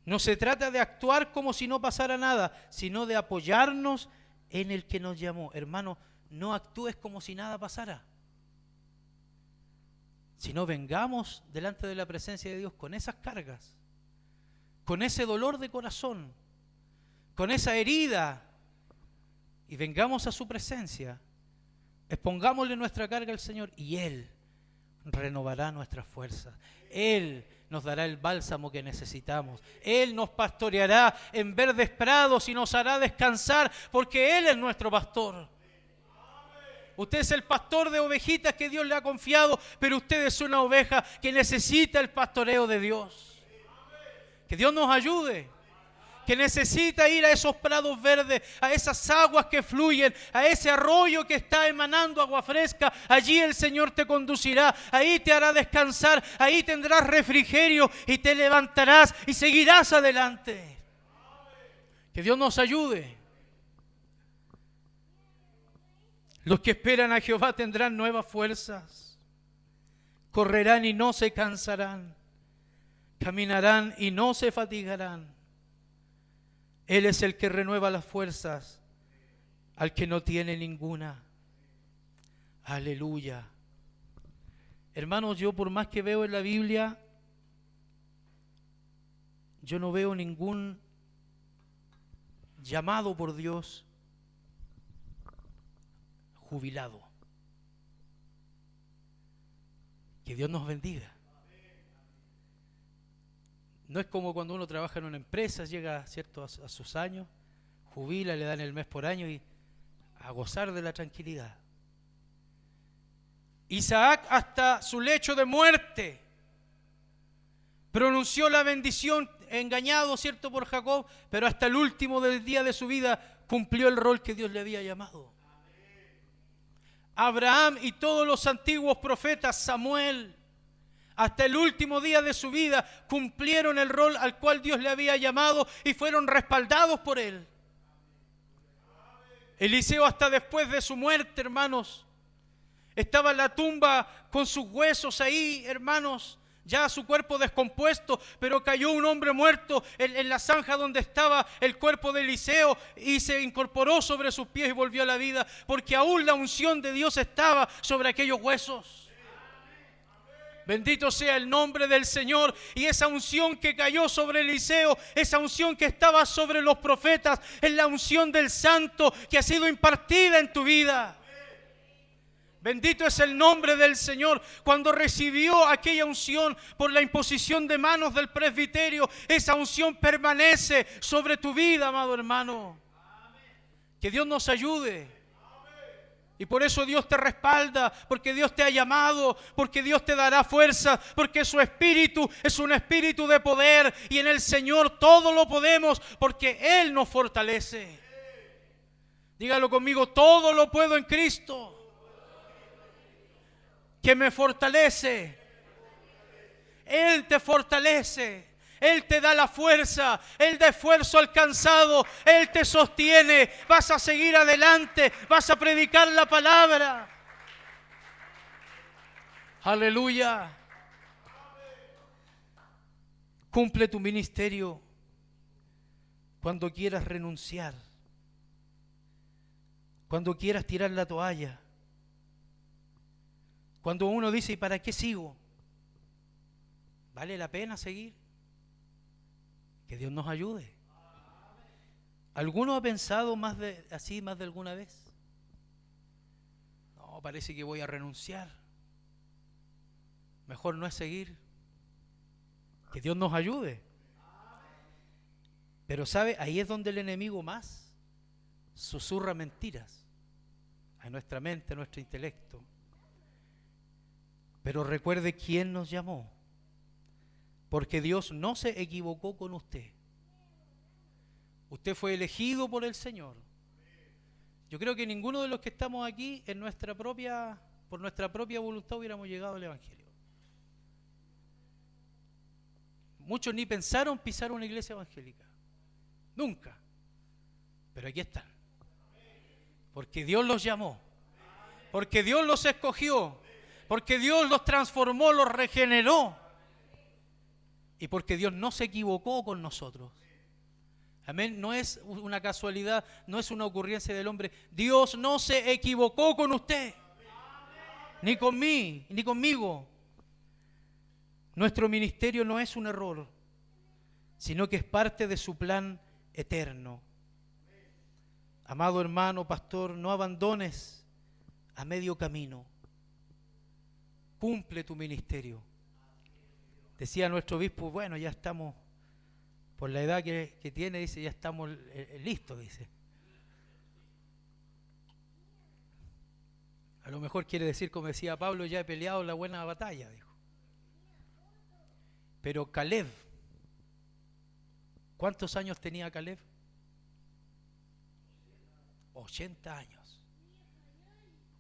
S1: No se trata de actuar como si no pasara nada, sino de apoyarnos en el que nos llamó. Hermano, no actúes como si nada pasara. Sino vengamos delante de la presencia de Dios con esas cargas, con ese dolor de corazón, con esa herida, y vengamos a su presencia. Expongámosle nuestra carga al Señor y Él renovará nuestras fuerzas. Él nos dará el bálsamo que necesitamos. Él nos pastoreará en verdes prados y nos hará descansar, porque Él es nuestro pastor. Usted es el pastor de ovejitas que Dios le ha confiado, pero usted es una oveja que necesita el pastoreo de Dios. Que Dios nos ayude. Que necesita ir a esos prados verdes, a esas aguas que fluyen, a ese arroyo que está emanando agua fresca. Allí el Señor te conducirá, ahí te hará descansar, ahí tendrás refrigerio y te levantarás y seguirás adelante. Que Dios nos ayude. Los que esperan a Jehová tendrán nuevas fuerzas, correrán y no se cansarán, caminarán y no se fatigarán. Él es el que renueva las fuerzas al que no tiene ninguna. Aleluya. Hermanos, yo por más que veo en la Biblia, yo no veo ningún llamado por Dios jubilado. Que Dios nos bendiga. No es como cuando uno trabaja en una empresa, llega, ¿cierto?, a sus años, jubila, le dan el mes por año y a gozar de la tranquilidad. Isaac, hasta su lecho de muerte, pronunció la bendición, engañado, ¿cierto?, por Jacob, pero hasta el último del día de su vida cumplió el rol que Dios le había llamado. Abraham y todos los antiguos profetas, Samuel, hasta el último día de su vida cumplieron el rol al cual Dios le había llamado y fueron respaldados por Él. Eliseo, hasta después de su muerte, hermanos, estaba en la tumba con sus huesos ahí, hermanos, ya su cuerpo descompuesto, pero cayó un hombre muerto en la zanja donde estaba el cuerpo de Eliseo y se incorporó sobre sus pies y volvió a la vida, porque aún la unción de Dios estaba sobre aquellos huesos. Bendito sea el nombre del Señor. Y esa unción que cayó sobre Eliseo, esa unción que estaba sobre los profetas, es la unción del Santo que ha sido impartida en tu vida. Bendito es el nombre del Señor. Cuando recibió aquella unción por la imposición de manos del presbiterio, esa unción permanece sobre tu vida, amado hermano. Que Dios nos ayude. Y por eso Dios te respalda, porque Dios te ha llamado, porque Dios te dará fuerza, porque su espíritu es un espíritu de poder y en el Señor todo lo podemos porque Él nos fortalece. Dígalo conmigo, todo lo puedo en Cristo, que me fortalece. Él te fortalece. Él te da la fuerza, Él da esfuerzo alcanzado, Él te sostiene, vas a seguir adelante, vas a predicar la palabra. Aleluya. Cumple tu ministerio cuando quieras renunciar, cuando quieras tirar la toalla, cuando uno dice, ¿y para qué sigo? ¿Vale la pena seguir? Que Dios nos ayude. ¿Alguno ha pensado así más de alguna vez? No, parece que voy a renunciar. Mejor no es seguir. Que Dios nos ayude. Pero ¿sabe? Ahí es donde el enemigo más susurra mentiras a nuestra mente, a nuestro intelecto. Pero recuerde quién nos llamó. Porque Dios no se equivocó con usted. Usted fue elegido por el Señor. Yo creo que ninguno de los que estamos aquí por nuestra propia voluntad hubiéramos llegado al Evangelio. Muchos ni pensaron pisar una iglesia evangélica. Nunca. Pero aquí están. Porque Dios los llamó. Porque Dios los escogió. Porque Dios los transformó, los regeneró. Y porque Dios no se equivocó con nosotros. Amén. No es una casualidad, no es una ocurrencia del hombre. Dios no se equivocó con usted. Ni con mí, ni conmigo. Nuestro ministerio no es un error, sino que es parte de su plan eterno. Amado hermano, pastor, no abandones a medio camino. Cumple tu ministerio. Decía nuestro obispo, bueno, ya estamos, por la edad que tiene, dice, ya estamos listos, dice. A lo mejor quiere decir, como decía Pablo, ya he peleado la buena batalla, dijo. Pero Caleb, ¿cuántos años tenía Caleb? 80 años.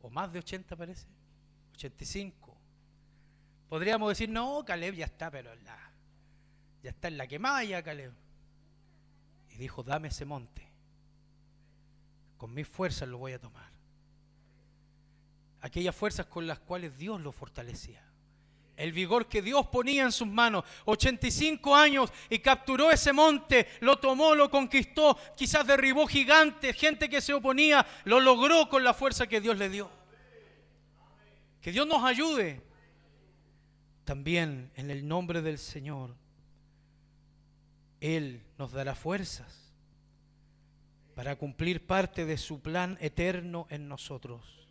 S1: O más de 80 parece. 85. Podríamos decir, no, Caleb ya está, pero ya está en la quemada ya Caleb. Y dijo, dame ese monte. Con mis fuerzas lo voy a tomar. Aquellas fuerzas con las cuales Dios lo fortalecía. El vigor que Dios ponía en sus manos. 85 años y capturó ese monte, lo tomó, lo conquistó, quizás derribó gigantes, gente que se oponía, lo logró con la fuerza que Dios le dio. Que Dios nos ayude. También en el nombre del Señor, Él nos dará fuerzas para cumplir parte de su plan eterno en nosotros.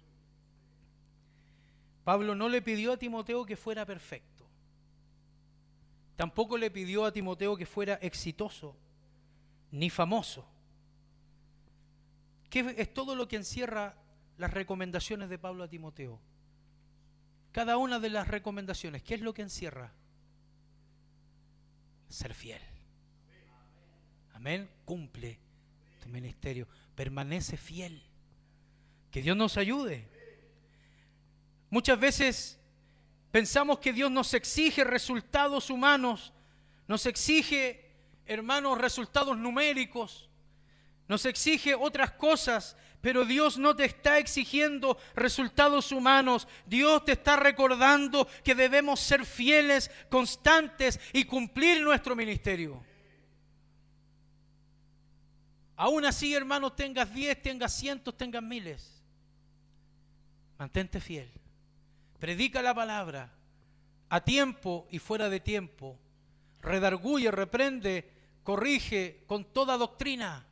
S1: Pablo no le pidió a Timoteo que fuera perfecto. Tampoco le pidió a Timoteo que fuera exitoso, ni famoso. ¿Qué es todo lo que encierra las recomendaciones de Pablo a Timoteo? Cada una de las recomendaciones, ¿qué es lo que encierra? Ser fiel. Amén. Cumple tu ministerio. Permanece fiel. Que Dios nos ayude. Muchas veces pensamos que Dios nos exige resultados humanos, nos exige, hermanos, resultados numéricos. nos exige otras cosas, pero Dios no te está exigiendo resultados humanos. Dios te está recordando que debemos ser fieles, constantes y cumplir nuestro ministerio. Aún así, hermanos, tengas 10, tengas cientos, tengas miles. Mantente fiel. Predica la palabra a tiempo y fuera de tiempo. Redarguye, reprende, corrige con toda doctrina.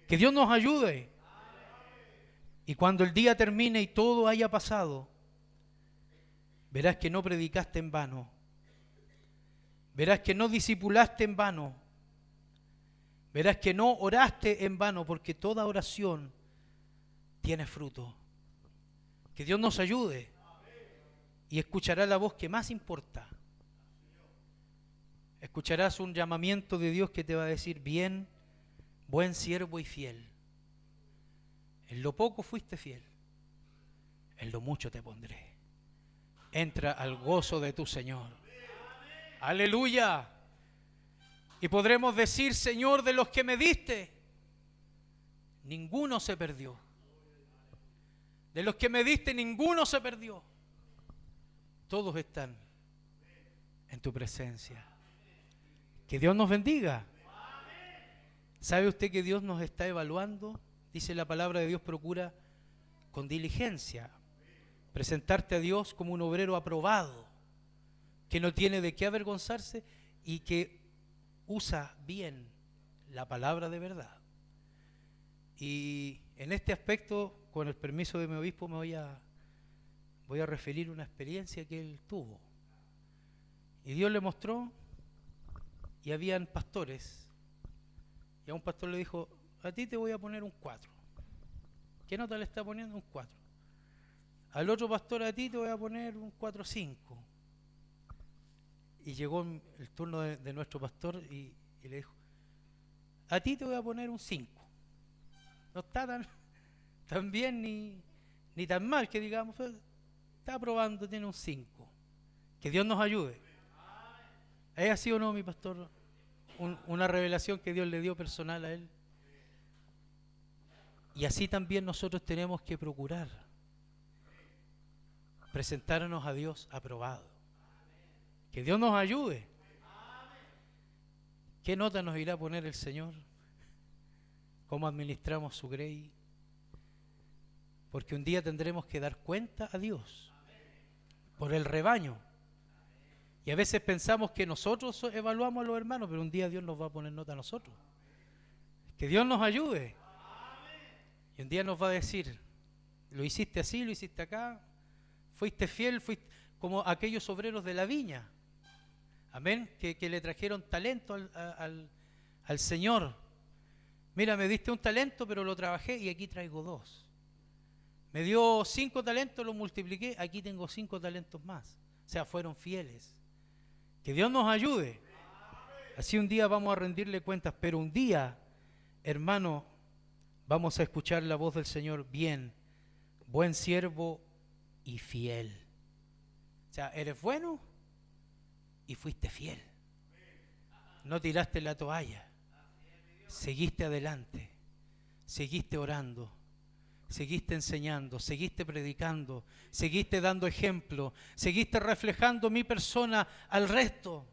S1: Que Dios nos ayude. Y cuando el día termine y todo haya pasado, verás que no predicaste en vano. Verás que no discipulaste en vano. Verás que no oraste en vano, porque toda oración tiene fruto. Que Dios nos ayude y escuchará la voz que más importa. Escucharás un llamamiento de Dios que te va a decir: bien, buen siervo y fiel. En lo poco fuiste fiel, en lo mucho te pondré. Entra al gozo de tu Señor. Aleluya. Y podremos decir: Señor, de los que me diste, ninguno se perdió. De los que me diste, ninguno se perdió. Todos están en tu presencia. Que Dios nos bendiga. ¿Sabe usted que Dios nos está evaluando? Dice la palabra de Dios: procura con diligencia presentarte a Dios como un obrero aprobado, que no tiene de qué avergonzarse y que usa bien la palabra de verdad. Y en este aspecto, con el permiso de mi obispo, me voy a referir a una experiencia que él tuvo. Y Dios le mostró, y habían pastores, y a un pastor le dijo: a ti te voy a poner un 4. ¿Qué nota le está poniendo? Un 4. Al otro pastor: a ti te voy a poner un 4-5. Y llegó el turno de nuestro pastor y le dijo: a ti te voy a poner un 5. No está tan bien ni tan mal, que digamos, está aprobando, tiene un 5. Que Dios nos ayude. ¿Es así o no, mi pastor? Una revelación que Dios le dio personal a él. Y así también nosotros tenemos que procurar presentarnos a Dios aprobado. Que Dios nos ayude. ¿Qué nota nos irá a poner el Señor? ¿Cómo administramos su grey? Porque un día tendremos que dar cuenta a Dios por el rebaño. Y a veces pensamos que nosotros evaluamos a los hermanos, pero un día Dios nos va a poner nota a nosotros. Que Dios nos ayude. Y un día nos va a decir: lo hiciste así, lo hiciste acá, fuiste fiel, fuiste como aquellos obreros de la viña. Amén, que le trajeron talento al Señor. Mira, me diste un talento, pero lo trabajé y aquí traigo 2. Me dio 5 talentos, lo multipliqué, aquí tengo 5 talentos más. O sea, fueron fieles. Que Dios nos ayude. Así un día vamos a rendirle cuentas, pero un día, hermano, vamos a escuchar la voz del Señor: bien, buen siervo y fiel. O sea, eres bueno y fuiste fiel. No tiraste la toalla. Seguiste adelante. Seguiste orando. Seguiste enseñando. Seguiste predicando. Seguiste dando ejemplo. Seguiste reflejando mi persona al resto.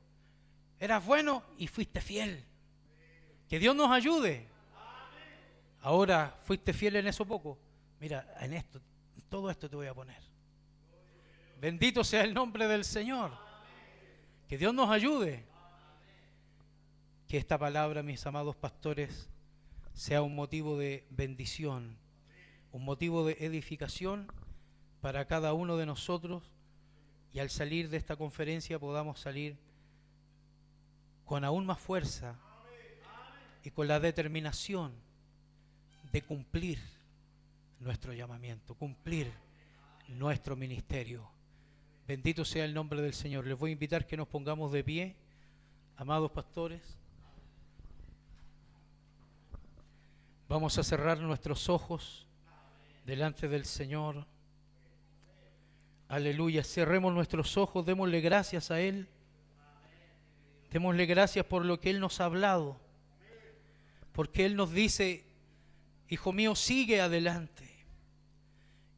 S1: Eras bueno y fuiste fiel. Que Dios nos ayude. Ahora, fuiste fiel en eso poco. Mira, en esto, en todo esto te voy a poner. Bendito sea el nombre del Señor. Que Dios nos ayude. Que esta palabra, mis amados pastores, sea un motivo de bendición, un motivo de edificación para cada uno de nosotros, y al salir de esta conferencia podamos salir con aún más fuerza y con la determinación de cumplir nuestro llamamiento, cumplir nuestro ministerio. Bendito sea el nombre del Señor. Les voy a invitar que nos pongamos de pie, amados pastores. Vamos a cerrar nuestros ojos delante del Señor. Aleluya. Cerremos nuestros ojos, démosle gracias a Él. Démosle gracias por lo que Él nos ha hablado. Porque Él nos dice: hijo mío, sigue adelante.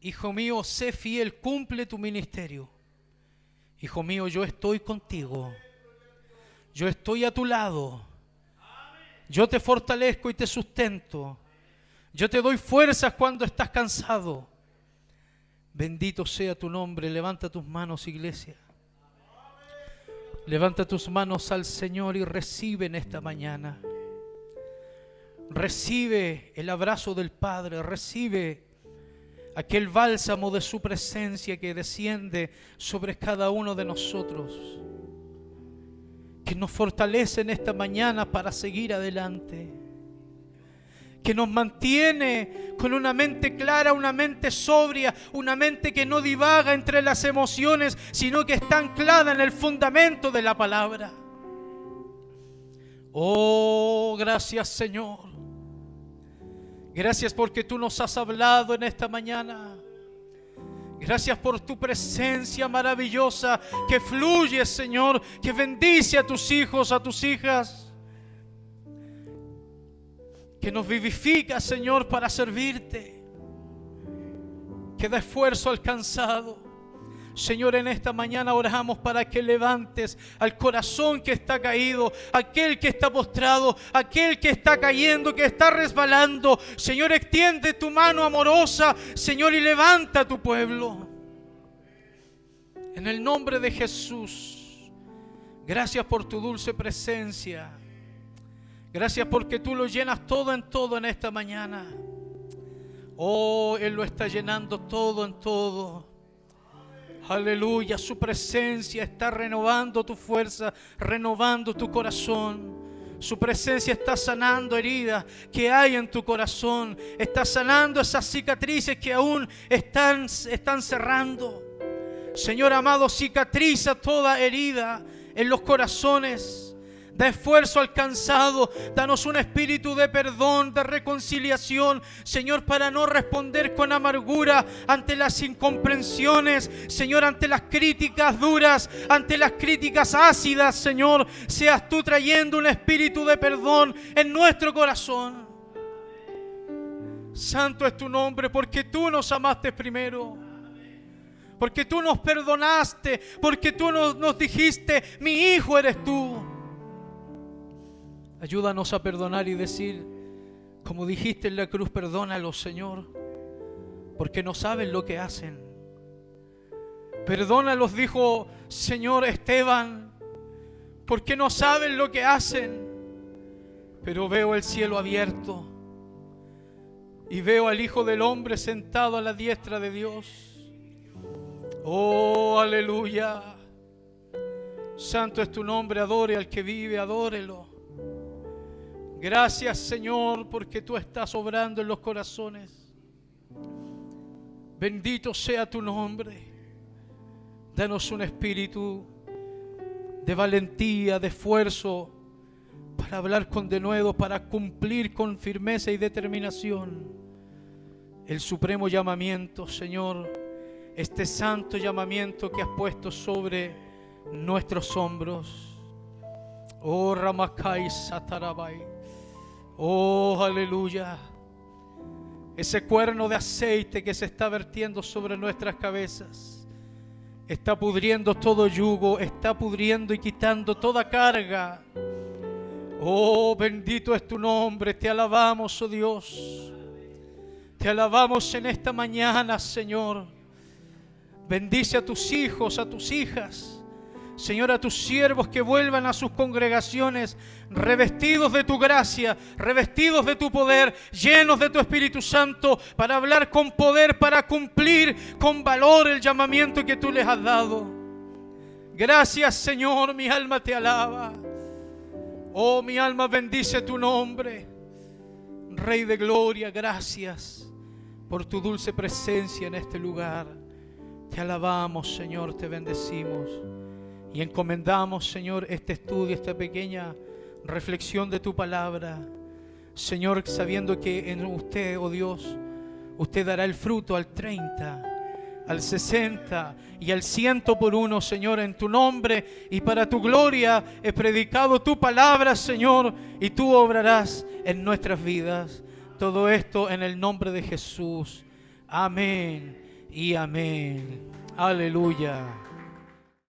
S1: Hijo mío, sé fiel, cumple tu ministerio. Hijo mío, yo estoy contigo. Yo estoy a tu lado. Yo te fortalezco y te sustento. Yo te doy fuerzas cuando estás cansado. Bendito sea tu nombre. Levanta tus manos, iglesia. Levanta tus manos al Señor y recibe en esta mañana. Recibe el abrazo del Padre. Recibe aquel bálsamo de su presencia que desciende sobre cada uno de nosotros, que nos fortalece en esta mañana para seguir adelante, que nos mantiene con una mente clara, una mente sobria, una mente que no divaga entre las emociones, sino que está anclada en el fundamento de la palabra. Oh, gracias, Señor. Gracias porque tú nos has hablado en esta mañana. Gracias por tu presencia maravillosa que fluye, Señor, que bendice a tus hijos, a tus hijas, que nos vivifica, Señor, para servirte, que da esfuerzo al cansado. Señor, en esta mañana oramos para que levantes al corazón que está caído, aquel que está postrado, aquel que está cayendo, que está resbalando. Señor, extiende tu mano amorosa, Señor, y levanta a tu pueblo. En el nombre de Jesús, gracias por tu dulce presencia. Gracias porque tú lo llenas todo en esta mañana. Oh, Él lo está llenando todo en todo. Aleluya, su presencia está renovando tu fuerza, renovando tu corazón. Su presencia está sanando heridas que hay en tu corazón. Está sanando esas cicatrices que aún están cerrando. Señor amado, cicatriza toda herida en los corazones. Da esfuerzo al cansado. Danos un espíritu de perdón, de reconciliación, Señor, para no responder con amargura ante las incomprensiones, Señor, ante las críticas duras, ante las críticas ácidas, Señor. Seas tú trayendo un espíritu de perdón en nuestro corazón. Santo es tu nombre, porque tú nos amaste primero. Porque tú nos perdonaste, porque tú nos dijiste: mi hijo eres tú. Ayúdanos a perdonar y decir, como dijiste en la cruz: perdónalos, Señor, porque no saben lo que hacen. Perdónalos, dijo Señor Esteban, porque no saben lo que hacen. Pero veo el cielo abierto y veo al Hijo del Hombre sentado a la diestra de Dios. Oh, aleluya. Santo es tu nombre. Adore al que vive, adórelo. Gracias, Señor, porque tú estás obrando en los corazones. Bendito sea tu nombre. Danos un espíritu de valentía, de esfuerzo, para hablar con denuedo, para cumplir con firmeza y determinación el supremo llamamiento, Señor, este santo llamamiento que has puesto sobre nuestros hombros. Oh, Ramakai Satarabai. Oh, aleluya. Ese cuerno de aceite que se está vertiendo sobre nuestras cabezas está pudriendo todo yugo, está pudriendo y quitando toda carga. Oh, bendito es tu nombre. Te alabamos, oh Dios. Te alabamos en esta mañana, Señor. Bendice a tus hijos, a tus hijas, Señor, a tus siervos que vuelvan a sus congregaciones revestidos de tu gracia, revestidos de tu poder, llenos de tu Espíritu Santo, para hablar con poder, para cumplir con valor el llamamiento que tú les has dado. Gracias, Señor, mi alma te alaba. Oh, mi alma bendice tu nombre. Rey de gloria, gracias por tu dulce presencia en este lugar. Te alabamos, Señor, te bendecimos. Y encomendamos, Señor, este estudio, esta pequeña reflexión de tu palabra. Señor, sabiendo que en usted, oh Dios, usted dará el fruto al 30, al 60 y al 100 por uno, Señor, en tu nombre y para tu gloria he predicado tu palabra, Señor, y tú obrarás en nuestras vidas. Todo esto en el nombre de Jesús. Amén y amén. Aleluya.